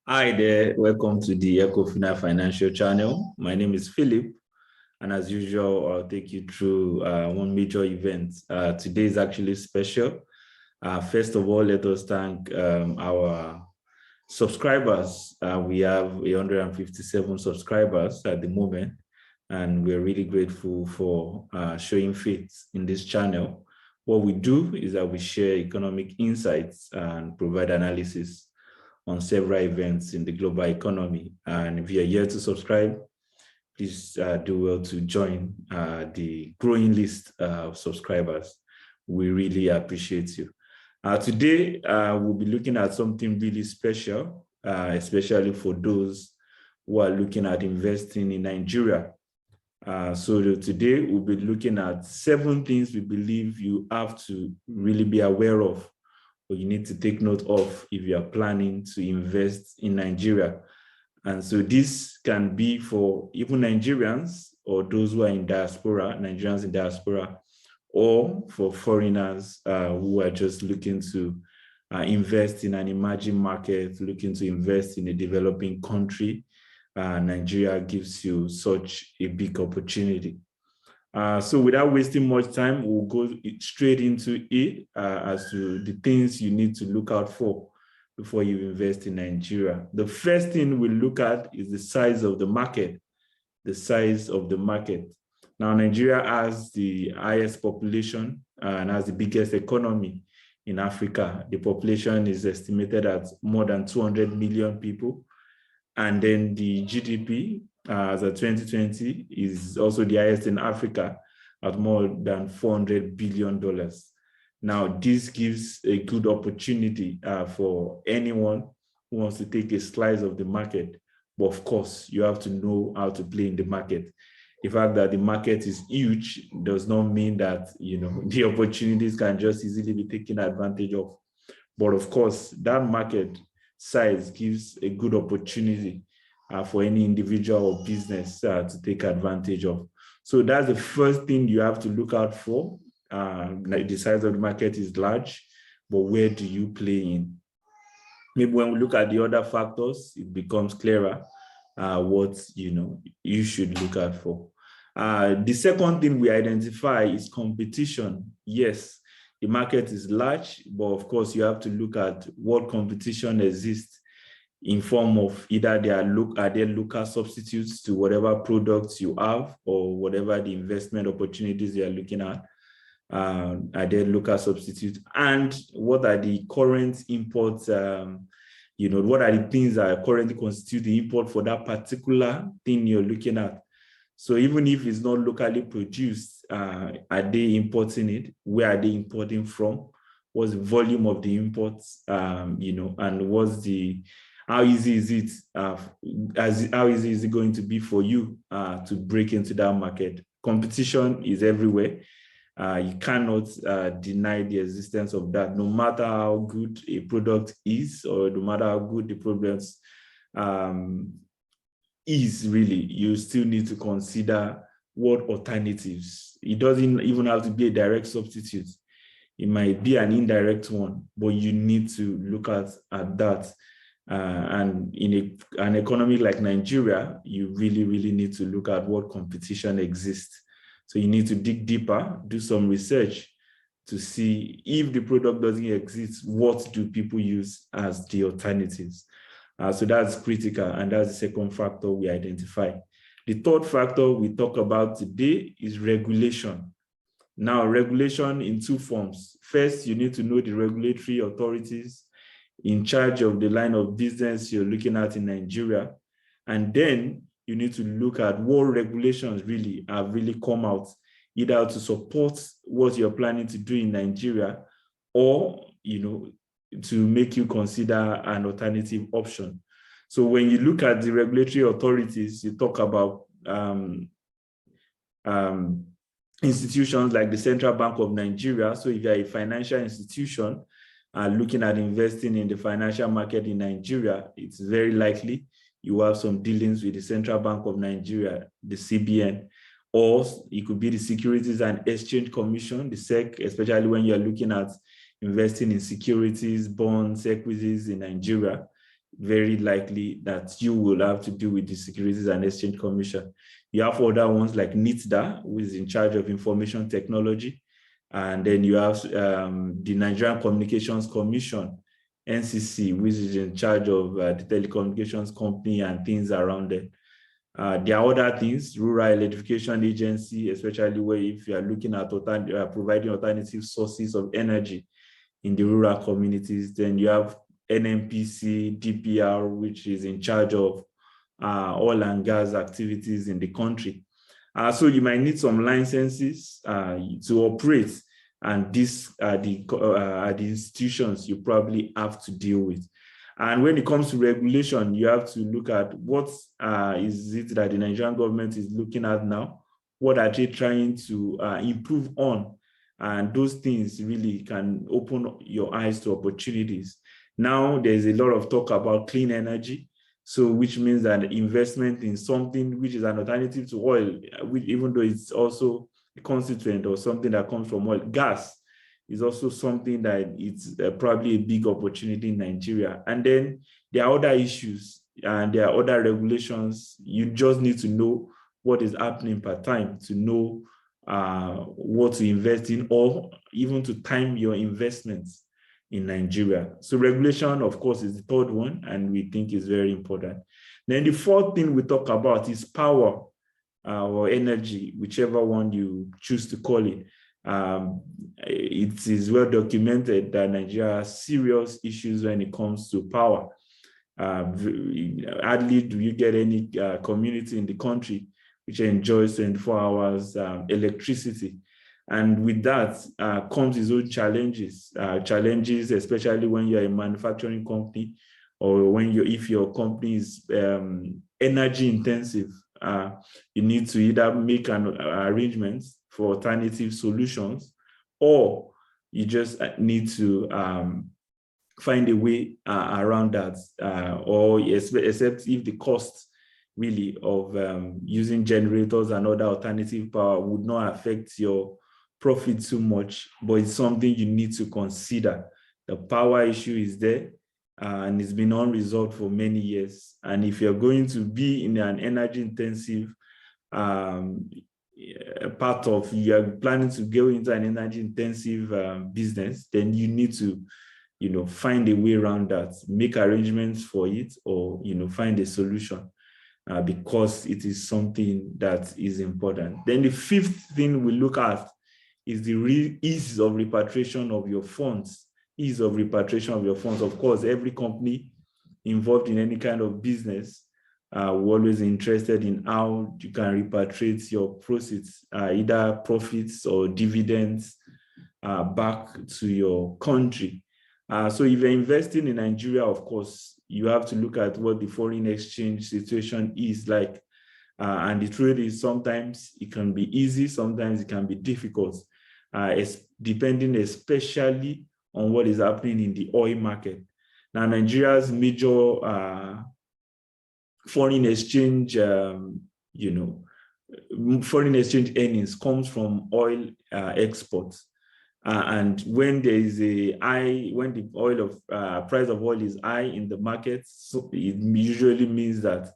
Hi there, welcome to the Ecofina Financial Channel. My name is Philip, and as usual, I'll take you through one major event. Today is actually special. First of all, let us thank our subscribers. We have 157 subscribers at the moment, and we're really grateful for showing faith in this channel. What we do is that we share economic insights and provide analysis on several events in the global economy. And if you're here to subscribe, please do well to join the growing list of subscribers. We really appreciate you. Today, we'll be looking at something really special, especially for those who are looking at investing in Nigeria. So today, we'll be looking at 7 things we believe you have to really be aware of, or you need to take note of if you are planning to invest in Nigeria. And so this can be for even Nigerians or those who are in diaspora, Nigerians in diaspora, or for foreigners who are just looking to invest in an emerging market, looking to invest in a developing country. Nigeria gives you such a big opportunity. So without wasting much time, we'll go straight into it as to the things you need to look out for before you invest in Nigeria. The first thing we look at is the size of the market. The size of the market. Now, Nigeria has the highest population and has the biggest economy in Africa. The population is estimated at more than 200 million people. And then the GDP as of 2020 is also the highest in Africa at more than $400 billion. Now, this gives a good opportunity for anyone who wants to take a slice of the market. But of course, you have to know how to play in the market. The fact that the market is huge does not mean that the opportunities can just easily be taken advantage of. But of course, that market size gives a good opportunity for any individual or business to take advantage of. So that's the first thing you have to look out for. The size of the market is large, but where do you play in? Maybe when we look at the other factors, it becomes clearer what you should look out for. The second thing we identify is competition. Yes, the market is large, but of course you have to look at what competition exists in form of either are there local substitutes to whatever products you have or whatever the investment opportunities you are looking at. Are there local substitutes? And what are the current imports? What are the things that currently constitute the import for that particular thing you're looking at? So even if it's not locally produced, are they importing it? Where are they importing from? What's the volume of the imports? And how easy is it? How easy is it going to be for you to break into that market? Competition is everywhere. You cannot deny the existence of that, no matter how good a product is, or no matter how good the product is really, you still need to consider what alternatives. It doesn't even have to be a direct substitute. It might be an indirect one, but you need to look at that. And in an economy like Nigeria, you really, really need to look at what competition exists. So you need to dig deeper, do some research to see if the product doesn't exist, what do people use as the alternatives? So that's critical, and that's the second factor we identify. The third factor we talk about today is regulation. Now, regulation in 2 forms. First, you need to know the regulatory authorities in charge of the line of business you're looking at in Nigeria. And then you need to look at what regulations really have come out, either to support what you're planning to do in Nigeria, or to make you consider an alternative option. So when you look at the regulatory authorities, you talk about institutions like the Central Bank of Nigeria. So if you're a financial institution looking at investing in the financial market in Nigeria, it's very likely you have some dealings with the Central Bank of Nigeria, the CBN, or it could be the Securities and Exchange Commission, the SEC, especially when you're looking at investing in securities, bonds, equities in Nigeria. very likely that you will have to deal with the Securities and Exchange Commission. You have other ones like NITDA, who is in charge of information technology. And then you have the Nigerian Communications Commission, NCC, which is in charge of the telecommunications company and things around it. There are other things, Rural Electrification Agency, especially where if you are looking at providing alternative sources of energy in the rural communities, then you have NNPC, DPR, which is in charge of oil and gas activities in the country. So you might need some licenses to operate, and these are the institutions you probably have to deal with. And when it comes to regulation, you have to look at what is it that the Nigerian government is looking at now? What are they trying to improve on? And those things really can open your eyes to opportunities. Now, there's a lot of talk about clean energy. So which means that investment in something which is an alternative to oil, even though it's also a constituent or something that comes from oil, gas is also something that it's probably a big opportunity in Nigeria. And then there are other issues and there are other regulations. You just need to know what is happening per time to know what to invest in, or even to time your investments in Nigeria. So regulation, of course, is the third one, and we think is very important. Then the fourth thing we talk about is power or energy, whichever one you choose to call it. It is well documented that Nigeria has serious issues when it comes to power. Hardly do you get any community in the country which enjoys 24 hours electricity. And with that comes its own challenges, especially when you're a manufacturing company, or when if your company is energy intensive, you need to either make an arrangement for alternative solutions, or you just need to find a way around that, or except if the cost really of using generators and other alternative power would not affect your profit too much, but it's something you need to consider. The power issue is there, and it's been unresolved for many years. And if you're going to be in an energy intensive part of, you're planning to go into an energy intensive business, then you need to, find a way around that, make arrangements for it, or, find a solution. Because it is something that is important. Then the fifth thing we look at is the ease of repatriation of your funds. Ease of repatriation of your funds. Of course, every company involved in any kind of business we're always interested in how you can repatriate your proceeds, either profits or dividends, back to your country. So if you're investing in Nigeria, of course, you have to look at what the foreign exchange situation is like. And the truth is, sometimes it can be easy, sometimes it can be difficult, depending especially on what is happening in the oil market. Now, Nigeria's major foreign exchange, foreign exchange earnings comes from oil exports. And when there is when the price of oil is high in the market, so it usually means that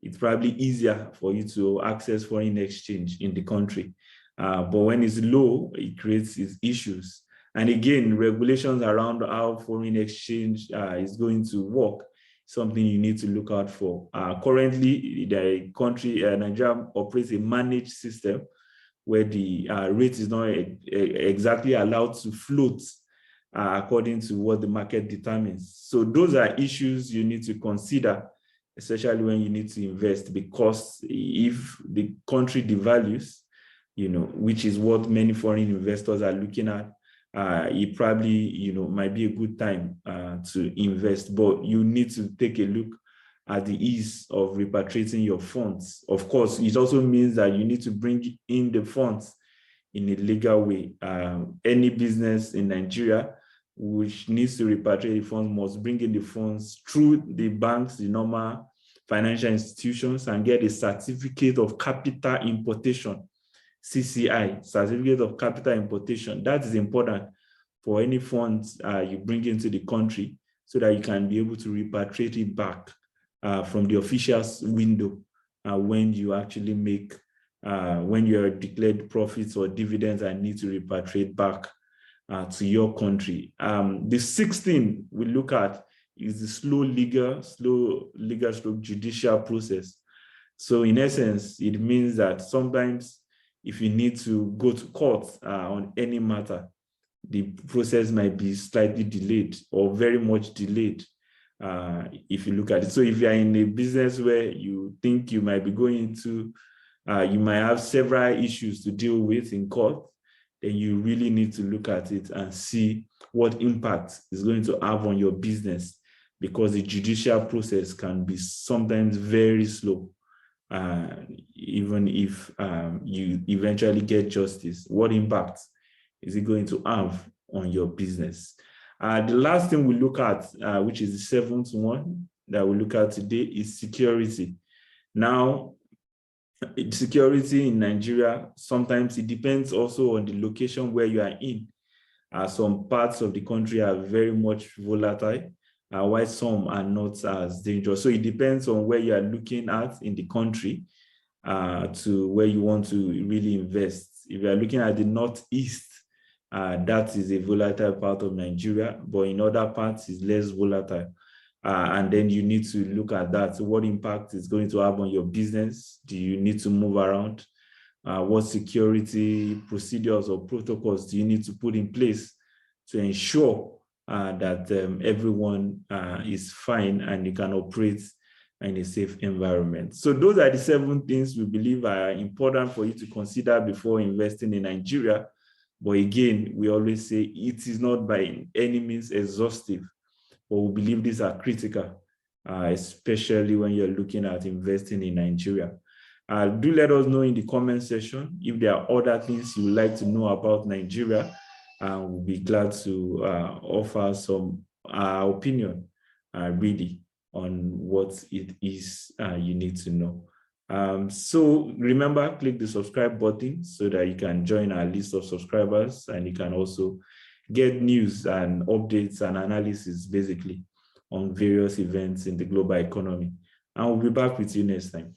it's probably easier for you to access foreign exchange in the country. But when it's low, it creates these issues. And again, regulations around how foreign exchange is going to work, something you need to look out for. Currently, the country, Nigeria, operates a managed system where the rate is not exactly allowed to float according to what the market determines. So those are issues you need to consider, especially when you need to invest, because if the country devalues, which is what many foreign investors are looking at, it probably, might be a good time to invest, but you need to take a look at the ease of repatriating your funds. Of course, it also means that you need to bring in the funds in a legal way. Any business in Nigeria which needs to repatriate the funds must bring in the funds through the banks, the normal financial institutions, and get a certificate of capital importation, CCI, certificate of capital importation. That is important for any funds you bring into the country, so that you can be able to repatriate it back from the official window when you actually make, when you're declared profits or dividends and need to repatriate back to your country. The sixth thing we look at is the slow legal stroke judicial process. So in essence, it means that sometimes if you need to go to court on any matter, the process might be slightly delayed or very much delayed if you look at it. So if you're in a business where you think you might be going into, you might have several issues to deal with in court, then you really need to look at it and see what impact it's going to have on your business, because the judicial process can be sometimes very slow. Even if you eventually get justice, what impact is it going to have on your business? The last thing we look at, which is the seventh one that we look at today, is security. Now, security in Nigeria, sometimes it depends also on the location where you are in. Some parts of the country are very much volatile, while some are not as dangerous. So it depends on where you are looking at in the country to where you want to really invest. If you are looking at the Northeast, that is a volatile part of Nigeria, but in other parts is less volatile. And then you need to look at that. So what impact is going to have on your business? Do you need to move around? What security procedures or protocols do you need to put in place to ensure that everyone is fine and you can operate in a safe environment? So those are the 7 things we believe are important for you to consider before investing in Nigeria. But again, we always say it is not by any means exhaustive, but we believe these are critical, especially when you're looking at investing in Nigeria. Do let us know in the comment section if there are other things you would like to know about Nigeria, and we'll be glad to offer some opinion really on what it is you need to know. So remember, click the subscribe button so that you can join our list of subscribers, and you can also get news and updates and analysis basically on various events in the global economy. And we'll be back with you next time.